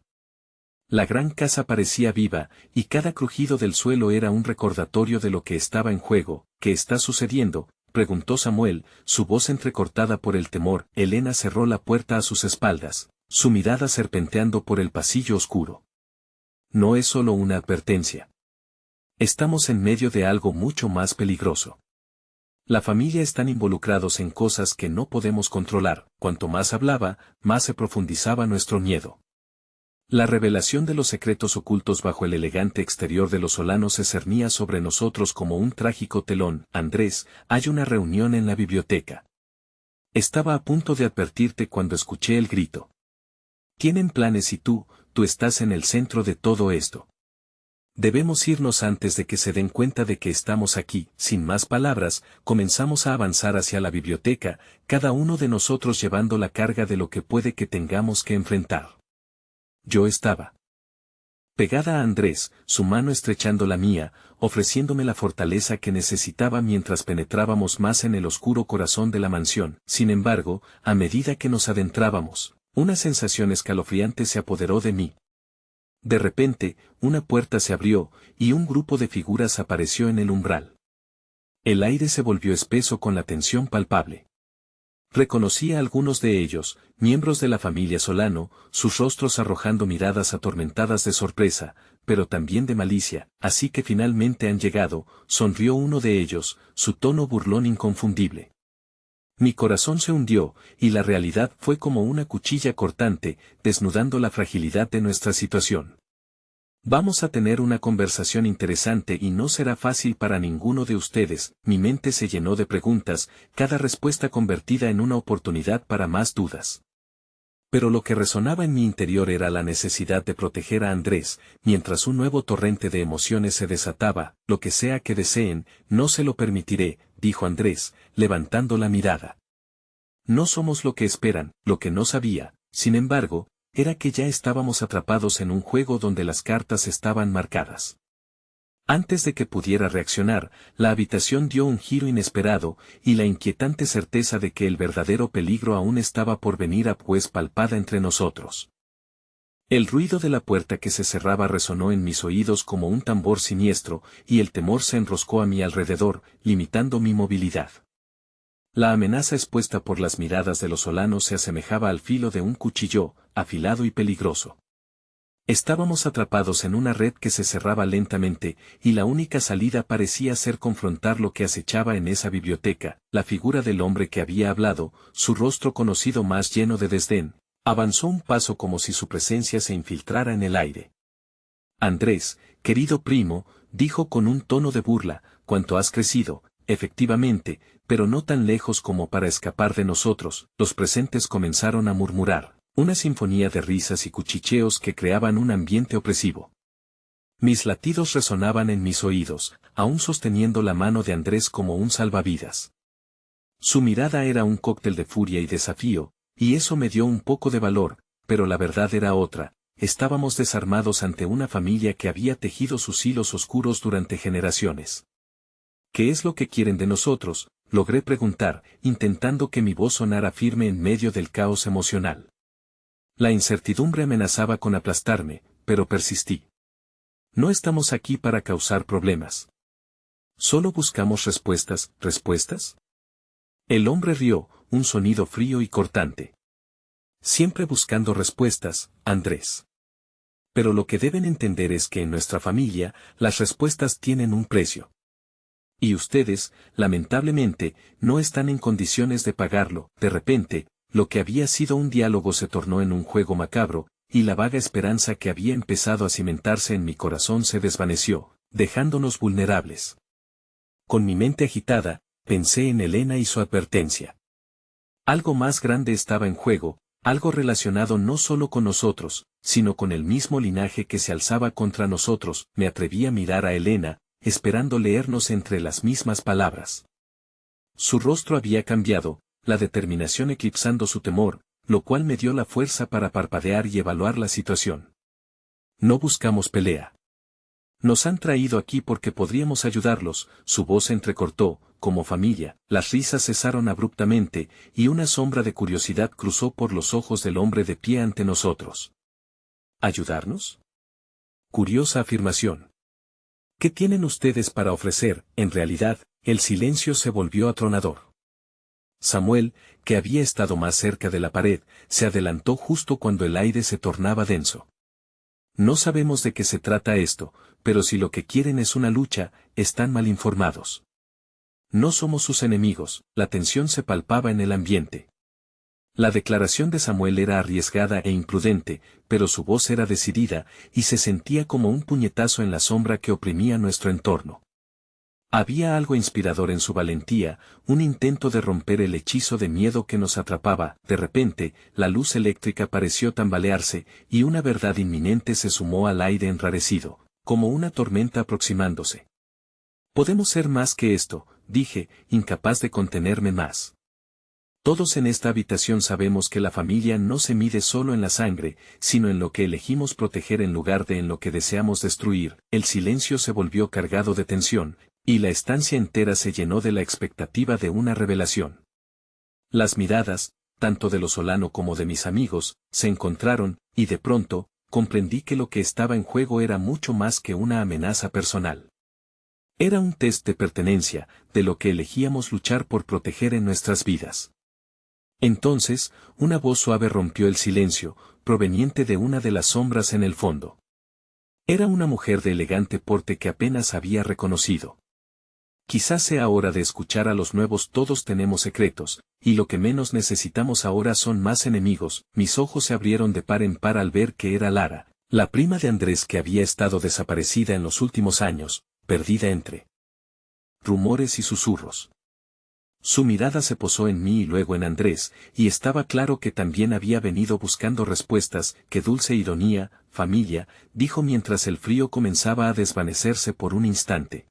La gran casa parecía viva, y cada crujido del suelo era un recordatorio de lo que estaba en juego. ¿Qué está sucediendo?, preguntó Samuel, su voz entrecortada por el temor. Elena cerró la puerta a sus espaldas, su mirada serpenteando por el pasillo oscuro. No es solo una advertencia. Estamos en medio de algo mucho más peligroso. La familia están involucrados en cosas que no podemos controlar. Cuanto más hablaba, más se profundizaba nuestro miedo. La revelación de los secretos ocultos bajo el elegante exterior de los Solano se cernía sobre nosotros como un trágico telón. Andrés, hay una reunión en la biblioteca. Estaba a punto de advertirte cuando escuché el grito. Tienen planes y tú estás en el centro de todo esto. Debemos irnos antes de que se den cuenta de que estamos aquí. Sin más palabras, comenzamos a avanzar hacia la biblioteca, cada uno de nosotros llevando la carga de lo que puede que tengamos que enfrentar. Yo estaba pegada a Andrés, su mano estrechando la mía, ofreciéndome la fortaleza que necesitaba mientras penetrábamos más en el oscuro corazón de la mansión. Sin embargo, a medida que nos adentrábamos, una sensación escalofriante se apoderó de mí. De repente, una puerta se abrió, y un grupo de figuras apareció en el umbral. El aire se volvió espeso con la tensión palpable. Reconocí a algunos de ellos, miembros de la familia Solano, sus rostros arrojando miradas atormentadas de sorpresa, pero también de malicia. Así que finalmente han llegado, sonrió uno de ellos, su tono burlón inconfundible. Mi corazón se hundió, y la realidad fue como una cuchilla cortante, desnudando la fragilidad de nuestra situación. Vamos a tener una conversación interesante y no será fácil para ninguno de ustedes. Mi mente se llenó de preguntas, cada respuesta convertida en una oportunidad para más dudas. Pero lo que resonaba en mi interior era la necesidad de proteger a Andrés, mientras un nuevo torrente de emociones se desataba. Lo que sea que deseen, no se lo permitiré, dijo Andrés, levantando la mirada. No somos lo que esperan. Lo que no sabía, sin embargo, era que ya estábamos atrapados en un juego donde las cartas estaban marcadas. Antes de que pudiera reaccionar, la habitación dio un giro inesperado, y la inquietante certeza de que el verdadero peligro aún estaba por venir pues palpada entre nosotros. El ruido de la puerta que se cerraba resonó en mis oídos como un tambor siniestro, y el temor se enroscó a mi alrededor, limitando mi movilidad. La amenaza expuesta por las miradas de los Solanos se asemejaba al filo de un cuchillo, afilado y peligroso. Estábamos atrapados en una red que se cerraba lentamente, y la única salida parecía ser confrontar lo que acechaba en esa biblioteca. La figura del hombre que había hablado, su rostro conocido más lleno de desdén, avanzó un paso como si su presencia se infiltrara en el aire. Andrés, querido primo, dijo con un tono de burla, cuánto has crecido, efectivamente, pero no tan lejos como para escapar de nosotros. Los presentes comenzaron a murmurar, una sinfonía de risas y cuchicheos que creaban un ambiente opresivo. Mis latidos resonaban en mis oídos, aún sosteniendo la mano de Andrés como un salvavidas. Su mirada era un cóctel de furia y desafío, y eso me dio un poco de valor, pero la verdad era otra. Estábamos desarmados ante una familia que había tejido sus hilos oscuros durante generaciones. ¿Qué es lo que quieren de nosotros?, logré preguntar, intentando que mi voz sonara firme en medio del caos emocional. La incertidumbre amenazaba con aplastarme, pero persistí. No estamos aquí para causar problemas. Solo buscamos respuestas. ¿Respuestas? El hombre rió, un sonido frío y cortante. Siempre buscando respuestas, Andrés. Pero lo que deben entender es que en nuestra familia, las respuestas tienen un precio. Y ustedes, lamentablemente, no están en condiciones de pagarlo. De repente, lo que había sido un diálogo se tornó en un juego macabro, y la vaga esperanza que había empezado a cimentarse en mi corazón se desvaneció, dejándonos vulnerables. Con mi mente agitada, pensé en Elena y su advertencia. Algo más grande estaba en juego, algo relacionado no solo con nosotros, sino con el mismo linaje que se alzaba contra nosotros. Me atreví a mirar a Elena, esperando leernos entre las mismas palabras. Su rostro había cambiado, la determinación eclipsando su temor, lo cual me dio la fuerza para parpadear y evaluar la situación. No buscamos pelea. Nos han traído aquí porque podríamos ayudarlos. Su voz se entrecortó, como familia. Las risas cesaron abruptamente, y una sombra de curiosidad cruzó por los ojos del hombre de pie ante nosotros. ¿Ayudarnos? Curiosa afirmación. ¿Qué tienen ustedes para ofrecer? En realidad, el silencio se volvió atronador. Samuel, que había estado más cerca de la pared, se adelantó justo cuando el aire se tornaba denso. No sabemos de qué se trata esto, pero si lo que quieren es una lucha, están mal informados. No somos sus enemigos. La tensión se palpaba en el ambiente. La declaración de Samuel era arriesgada e imprudente, pero su voz era decidida, y se sentía como un puñetazo en la sombra que oprimía nuestro entorno. Había algo inspirador en su valentía, un intento de romper el hechizo de miedo que nos atrapaba. De repente, la luz eléctrica pareció tambalearse, y una verdad inminente se sumó al aire enrarecido. como una tormenta aproximándose. Podemos ser más que esto, dije, incapaz de contenerme más. Todos en esta habitación sabemos que la familia no se mide solo en la sangre, sino en lo que elegimos proteger en lugar de en lo que deseamos destruir. El silencio se volvió cargado de tensión, y la estancia entera se llenó de la expectativa de una revelación. Las miradas, tanto de lo Solano como de mis amigos, se encontraron, y de pronto, comprendí que lo que estaba en juego era mucho más que una amenaza personal. Era un test de pertenencia, de lo que elegíamos luchar por proteger en nuestras vidas. Entonces, una voz suave rompió el silencio, proveniente de una de las sombras en el fondo. Era una mujer de elegante porte que apenas había reconocido. Quizás sea hora de escuchar a los nuevos. Todos tenemos secretos, y lo que menos necesitamos ahora son más enemigos. Mis ojos se abrieron de par en par al ver que era Lara, la prima de Andrés que había estado desaparecida en los últimos años, perdida entre rumores y susurros. Su mirada se posó en mí y luego en Andrés, y estaba claro que también había venido buscando respuestas. ¡Qué dulce ironía, familia!, dijo mientras el frío comenzaba a desvanecerse por un instante.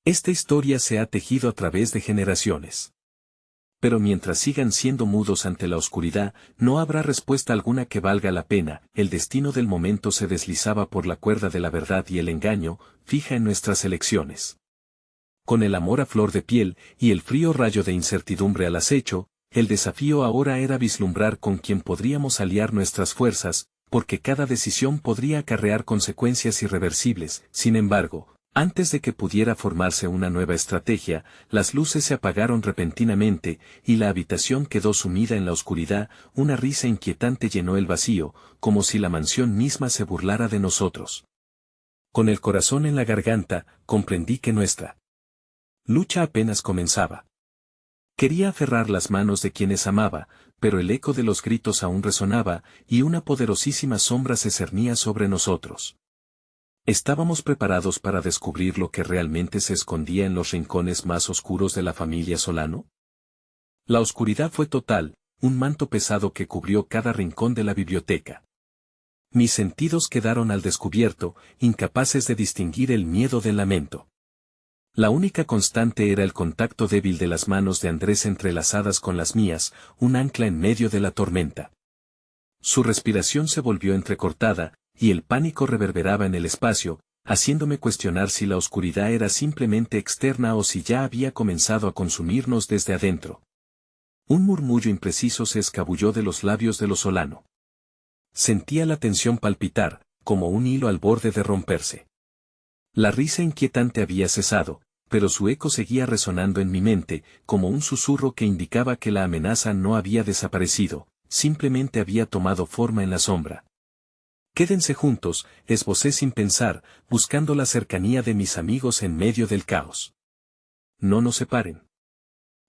Esta historia se ha tejido a través de generaciones. Pero mientras sigan siendo mudos ante la oscuridad, no habrá respuesta alguna que valga la pena. El destino del momento se deslizaba por la cuerda de la verdad y el engaño, fija en nuestras elecciones. Con el amor a flor de piel, y el frío rayo de incertidumbre al acecho, el desafío ahora era vislumbrar con quién podríamos aliar nuestras fuerzas, porque cada decisión podría acarrear consecuencias irreversibles. Sin embargo, antes de que pudiera formarse una nueva estrategia, las luces se apagaron repentinamente, y la habitación quedó sumida en la oscuridad. Una risa inquietante llenó el vacío, como si la mansión misma se burlara de nosotros. Con el corazón en la garganta, comprendí que nuestra lucha apenas comenzaba. Quería aferrar las manos de quienes amaba, pero el eco de los gritos aún resonaba, y una poderosísima sombra se cernía sobre nosotros. ¿Estábamos preparados para descubrir lo que realmente se escondía en los rincones más oscuros de la familia Solano? La oscuridad fue total, un manto pesado que cubrió cada rincón de la biblioteca. Mis sentidos quedaron al descubierto, incapaces de distinguir el miedo del lamento. La única constante era el contacto débil de las manos de Andrés entrelazadas con las mías, un ancla en medio de la tormenta. Su respiración se volvió entrecortada, y el pánico reverberaba en el espacio, haciéndome cuestionar si la oscuridad era simplemente externa o si ya había comenzado a consumirnos desde adentro. Un murmullo impreciso se escabulló de los labios de lo Solano. Sentía la tensión palpitar, como un hilo al borde de romperse. La risa inquietante había cesado, pero su eco seguía resonando en mi mente, como un susurro que indicaba que la amenaza no había desaparecido, simplemente había tomado forma en la sombra. Quédense juntos, esbocé sin pensar, buscando la cercanía de mis amigos en medio del caos. No nos separen.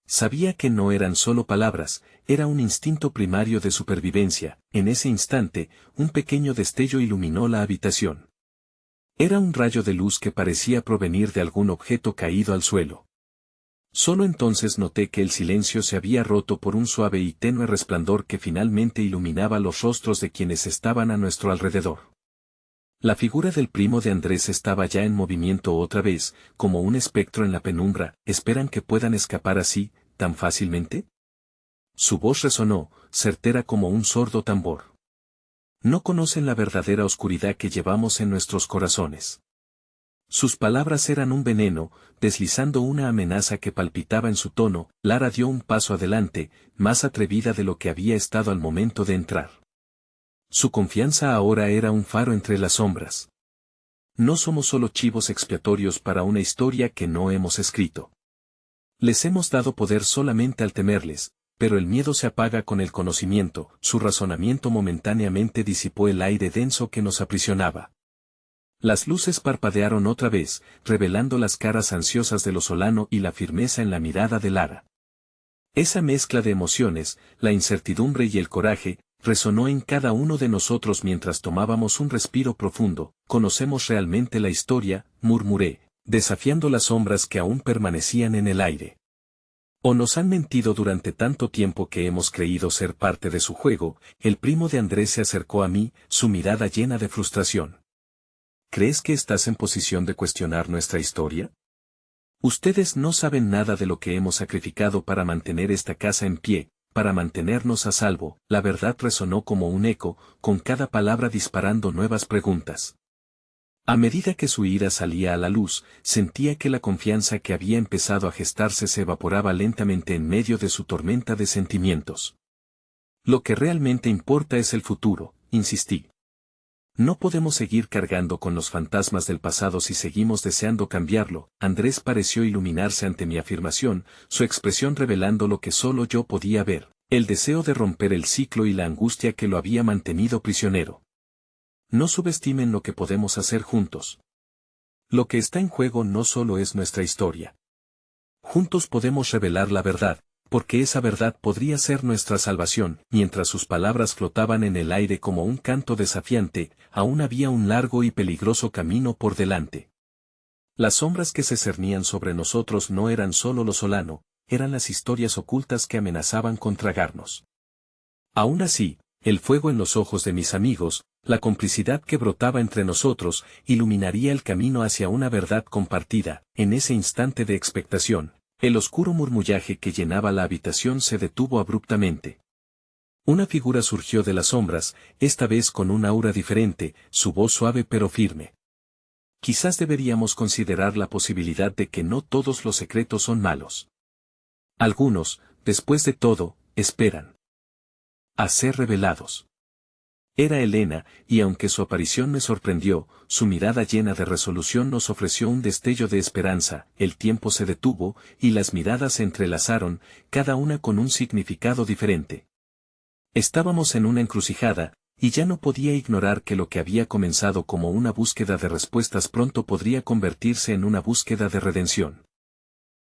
Sabía que no eran solo palabras, era un instinto primario de supervivencia. En ese instante, un pequeño destello iluminó la habitación. Era un rayo de luz que parecía provenir de algún objeto caído al suelo. Solo entonces noté que el silencio se había roto por un suave y tenue resplandor que finalmente iluminaba los rostros de quienes estaban a nuestro alrededor. La figura del primo de Andrés estaba ya en movimiento otra vez, como un espectro en la penumbra. ¿Esperan que puedan escapar así, tan fácilmente? Su voz resonó, certera como un sordo tambor. No conocen la verdadera oscuridad que llevamos en nuestros corazones. Sus palabras eran un veneno, deslizando una amenaza que palpitaba en su tono. Lara dio un paso adelante, más atrevida de lo que había estado al momento de entrar. Su confianza ahora era un faro entre las sombras. No somos solo chivos expiatorios para una historia que no hemos escrito. Les hemos dado poder solamente al temerles, pero el miedo se apaga con el conocimiento. Su razonamiento momentáneamente disipó el aire denso que nos aprisionaba. Las luces parpadearon otra vez, revelando las caras ansiosas de lo Solano y la firmeza en la mirada de Lara. Esa mezcla de emociones, la incertidumbre y el coraje, resonó en cada uno de nosotros mientras tomábamos un respiro profundo. ¿Conocemos realmente la historia?, murmuré, desafiando las sombras que aún permanecían en el aire. ¿O nos han mentido durante tanto tiempo que hemos creído ser parte de su juego? El primo de Andrés se acercó a mí, su mirada llena de frustración. ¿crees que estás en posición de cuestionar nuestra historia? Ustedes no saben nada de lo que hemos sacrificado para mantener esta casa en pie, para mantenernos a salvo. La verdad resonó como un eco, con cada palabra disparando nuevas preguntas. A medida que su ira salía a la luz, sentía que la confianza que había empezado a gestarse se evaporaba lentamente en medio de su tormenta de sentimientos. Lo que realmente importa es el futuro, insistí. No podemos seguir cargando con los fantasmas del pasado si seguimos deseando cambiarlo. Andrés pareció iluminarse ante mi afirmación, su expresión revelando lo que solo yo podía ver, el deseo de romper el ciclo y la angustia que lo había mantenido prisionero. No subestimen lo que podemos hacer juntos. Lo que está en juego no solo es nuestra historia. Juntos podemos revelar la verdad, porque esa verdad podría ser nuestra salvación. Mientras sus palabras flotaban en el aire como un canto desafiante, aún había un largo y peligroso camino por delante. Las sombras que se cernían sobre nosotros no eran solo lo solano, eran las historias ocultas que amenazaban con tragarnos. Aún así, el fuego en los ojos de mis amigos, la complicidad que brotaba entre nosotros, iluminaría el camino hacia una verdad compartida. En ese instante de expectación, el oscuro murmullaje que llenaba la habitación se detuvo abruptamente. Una figura surgió de las sombras, esta vez con un aura diferente, su voz suave pero firme. Quizás deberíamos considerar la posibilidad de que no todos los secretos son malos. Algunos, después de todo, esperan a ser revelados. Era Elena, y aunque su aparición me sorprendió, su mirada llena de resolución nos ofreció un destello de esperanza. El tiempo se detuvo, y las miradas se entrelazaron, cada una con un significado diferente. Estábamos en una encrucijada, y ya no podía ignorar que lo que había comenzado como una búsqueda de respuestas pronto podría convertirse en una búsqueda de redención.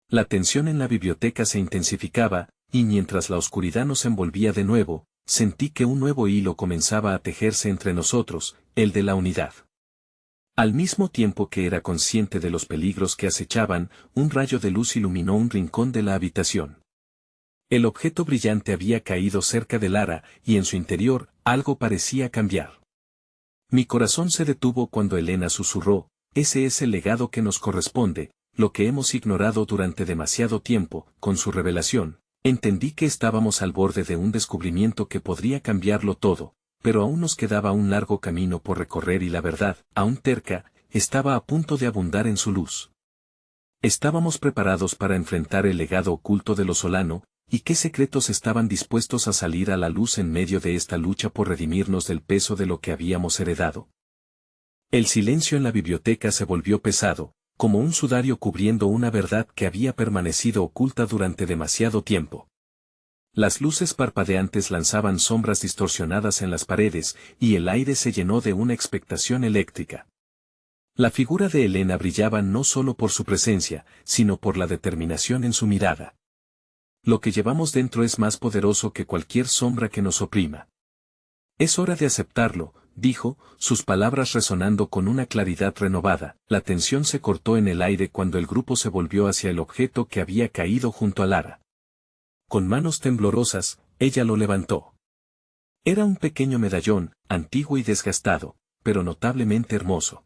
La tensión en la biblioteca se intensificaba, y mientras la oscuridad nos envolvía de nuevo, sentí que un nuevo hilo comenzaba a tejerse entre nosotros, el de la unidad. Al mismo tiempo que era consciente de los peligros que acechaban, un rayo de luz iluminó un rincón de la habitación. El objeto brillante había caído cerca de Lara, y en su interior, algo parecía cambiar. Mi corazón se detuvo cuando Elena susurró, ese es el legado que nos corresponde, lo que hemos ignorado durante demasiado tiempo. Con su revelación, entendí que estábamos al borde de un descubrimiento que podría cambiarlo todo, pero aún nos quedaba un largo camino por recorrer y la verdad, aún terca, estaba a punto de abundar en su luz. Estábamos preparados para enfrentar el legado oculto de lo solano, y qué secretos estaban dispuestos a salir a la luz en medio de esta lucha por redimirnos del peso de lo que habíamos heredado. El silencio en la biblioteca se volvió pesado, como un sudario cubriendo una verdad que había permanecido oculta durante demasiado tiempo. Las luces parpadeantes lanzaban sombras distorsionadas en las paredes, y el aire se llenó de una expectación eléctrica. La figura de Elena brillaba no solo por su presencia, sino por la determinación en su mirada. Lo que llevamos dentro es más poderoso que cualquier sombra que nos oprima. Es hora de aceptarlo, dijo, sus palabras resonando con una claridad renovada. La tensión se cortó en el aire cuando el grupo se volvió hacia el objeto que había caído junto a Lara. Con manos temblorosas, ella lo levantó. Era un pequeño medallón, antiguo y desgastado, pero notablemente hermoso.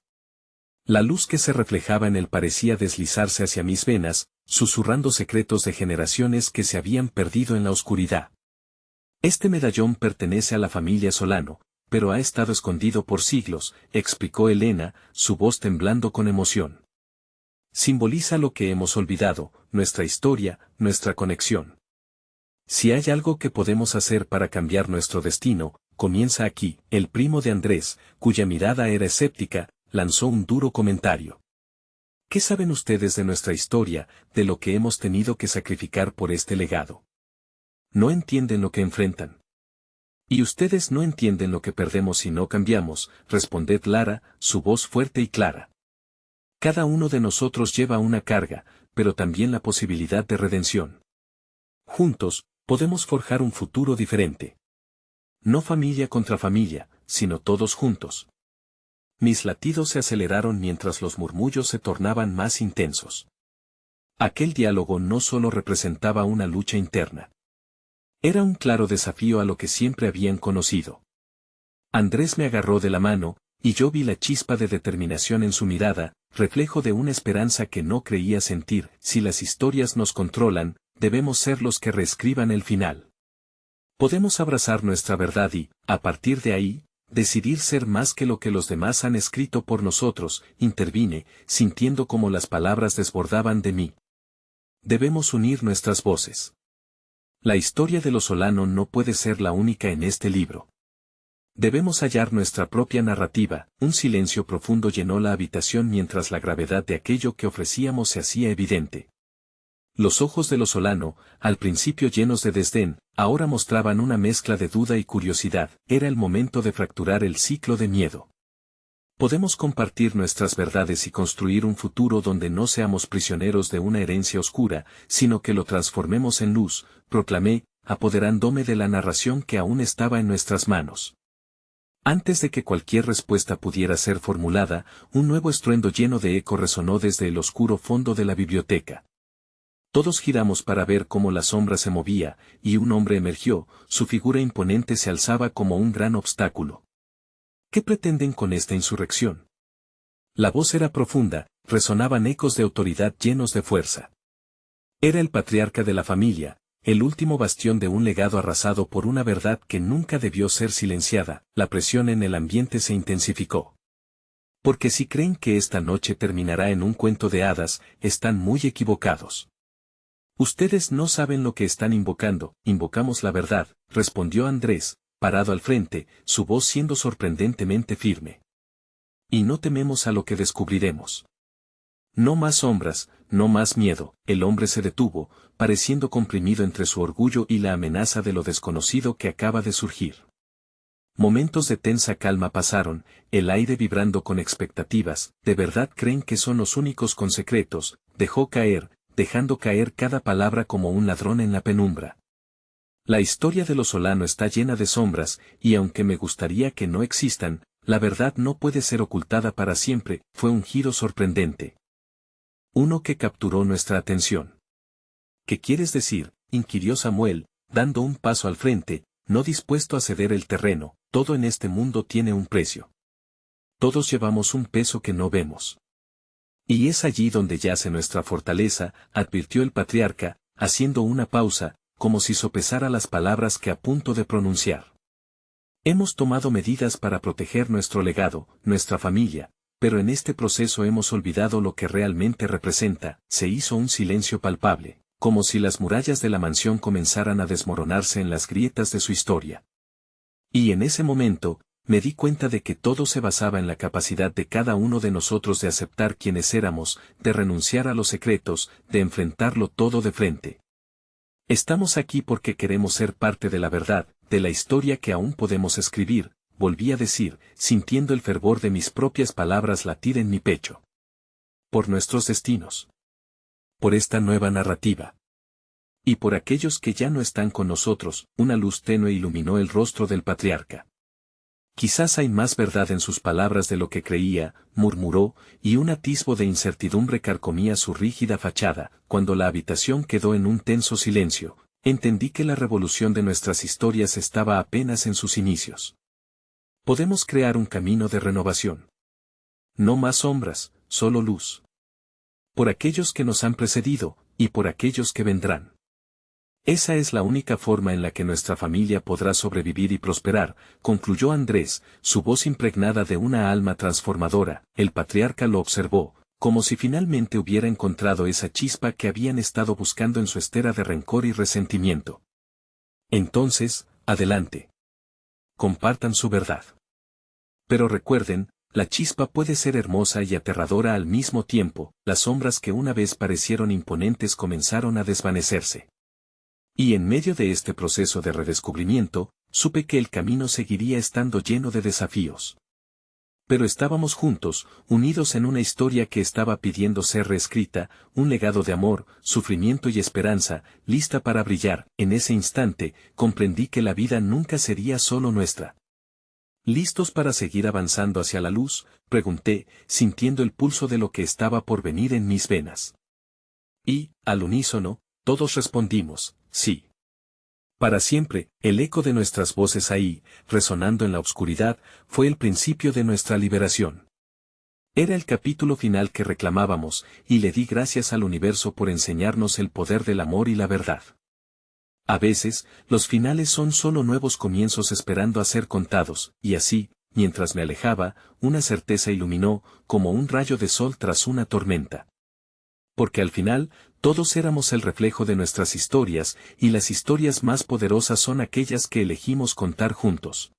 La luz que se reflejaba en él parecía deslizarse hacia mis venas, susurrando secretos de generaciones que se habían perdido en la oscuridad. Este medallón pertenece a la familia Solano, pero ha estado escondido por siglos, explicó Elena, su voz temblando con emoción. Simboliza lo que hemos olvidado, nuestra historia, nuestra conexión. Si hay algo que podemos hacer para cambiar nuestro destino, comienza aquí. El primo de Andrés, cuya mirada era escéptica, lanzó un duro comentario. ¿Qué saben ustedes de nuestra historia, de lo que hemos tenido que sacrificar por este legado? No entienden lo que enfrentan. Y ustedes no entienden lo que perdemos si no cambiamos, responded Lara, su voz fuerte y clara. Cada uno de nosotros lleva una carga, pero también la posibilidad de redención. Juntos, podemos forjar un futuro diferente. No familia contra familia, sino todos juntos. Mis latidos se aceleraron mientras los murmullos se tornaban más intensos. Aquel diálogo no solo representaba una lucha interna. Era un claro desafío a lo que siempre habían conocido. Andrés me agarró de la mano, y yo vi la chispa de determinación en su mirada, reflejo de una esperanza que no creía sentir. Si las historias nos controlan, debemos ser los que reescriban el final. Podemos abrazar nuestra verdad y, a partir de ahí, decidir ser más que lo que los demás han escrito por nosotros. Intervine, sintiendo como las palabras desbordaban de mí. Debemos unir nuestras voces. La historia de los Solano no puede ser la única en este libro. Debemos hallar nuestra propia narrativa. Un silencio profundo llenó la habitación mientras la gravedad de aquello que ofrecíamos se hacía evidente. Los ojos de los Solano, al principio llenos de desdén, ahora mostraban una mezcla de duda y curiosidad. Era el momento de fracturar el ciclo de miedo. Podemos compartir nuestras verdades y construir un futuro donde no seamos prisioneros de una herencia oscura, sino que lo transformemos en luz, proclamé, apoderándome de la narración que aún estaba en nuestras manos. Antes de que cualquier respuesta pudiera ser formulada, un nuevo estruendo lleno de eco resonó desde el oscuro fondo de la biblioteca. Todos giramos para ver cómo la sombra se movía, y un hombre emergió. Su figura imponente se alzaba como un gran obstáculo. ¿Qué pretenden con esta insurrección? La voz era profunda, resonaban ecos de autoridad llenos de fuerza. Era el patriarca de la familia, el último bastión de un legado arrasado por una verdad que nunca debió ser silenciada. La presión en el ambiente se intensificó. Porque si creen que esta noche terminará en un cuento de hadas, están muy equivocados. Ustedes no saben lo que están invocando. Invocamos la verdad, respondió Andrés, parado al frente, su voz siendo sorprendentemente firme. Y no tememos a lo que descubriremos. No más sombras, no más miedo. El hombre se detuvo, pareciendo comprimido entre su orgullo y la amenaza de lo desconocido que acaba de surgir. Momentos de tensa calma pasaron, el aire vibrando con expectativas. ¿De verdad creen que son los únicos con secretos? Dejando caer cada palabra como un ladrón en la penumbra. La historia de los Solano está llena de sombras, y aunque me gustaría que no existan, la verdad no puede ser ocultada para siempre. Fue un giro sorprendente. Uno que capturó nuestra atención. ¿Qué quieres decir?, inquirió Samuel, dando un paso al frente, no dispuesto a ceder el terreno. Todo en este mundo tiene un precio. Todos llevamos un peso que no vemos. Y es allí donde yace nuestra fortaleza, advirtió el patriarca, haciendo una pausa, como si sopesara las palabras que a punto de pronunciar. Hemos tomado medidas para proteger nuestro legado, nuestra familia, pero en este proceso hemos olvidado lo que realmente representa. Se hizo un silencio palpable, como si las murallas de la mansión comenzaran a desmoronarse en las grietas de su historia. Y en ese momento, me di cuenta de que todo se basaba en la capacidad de cada uno de nosotros de aceptar quienes éramos, de renunciar a los secretos, de enfrentarlo todo de frente. Estamos aquí porque queremos ser parte de la verdad, de la historia que aún podemos escribir, volví a decir, sintiendo el fervor de mis propias palabras latir en mi pecho. Por nuestros destinos. Por esta nueva narrativa. Y por aquellos que ya no están con nosotros. Una luz tenue iluminó el rostro del patriarca. Quizás hay más verdad en sus palabras de lo que creía, murmuró, y un atisbo de incertidumbre carcomía su rígida fachada. Cuando la habitación quedó en un tenso silencio, entendí que la revolución de nuestras historias estaba apenas en sus inicios. Podemos crear un camino de renovación. No más sombras, solo luz. Por aquellos que nos han precedido, y por aquellos que vendrán. Esa es la única forma en la que nuestra familia podrá sobrevivir y prosperar, concluyó Andrés, su voz impregnada de una alma transformadora. El patriarca lo observó, como si finalmente hubiera encontrado esa chispa que habían estado buscando en su estera de rencor y resentimiento. Entonces, adelante. Compartan su verdad. Pero recuerden, la chispa puede ser hermosa y aterradora al mismo tiempo. Las sombras que una vez parecieron imponentes comenzaron a desvanecerse. Y en medio de este proceso de redescubrimiento, supe que el camino seguiría estando lleno de desafíos. Pero estábamos juntos, unidos en una historia que estaba pidiendo ser reescrita, un legado de amor, sufrimiento y esperanza, lista para brillar. En ese instante, comprendí que la vida nunca sería solo nuestra. ¿Listos para seguir avanzando hacia la luz?, pregunté, sintiendo el pulso de lo que estaba por venir en mis venas. Y, al unísono, todos respondimos, sí. Para siempre, el eco de nuestras voces ahí, resonando en la oscuridad, fue el principio de nuestra liberación. Era el capítulo final que reclamábamos, y le di gracias al universo por enseñarnos el poder del amor y la verdad. A veces, los finales son solo nuevos comienzos esperando a ser contados, y así, mientras me alejaba, una certeza iluminó, como un rayo de sol tras una tormenta. Porque al final, todos éramos el reflejo de nuestras historias, y las historias más poderosas son aquellas que elegimos contar juntos.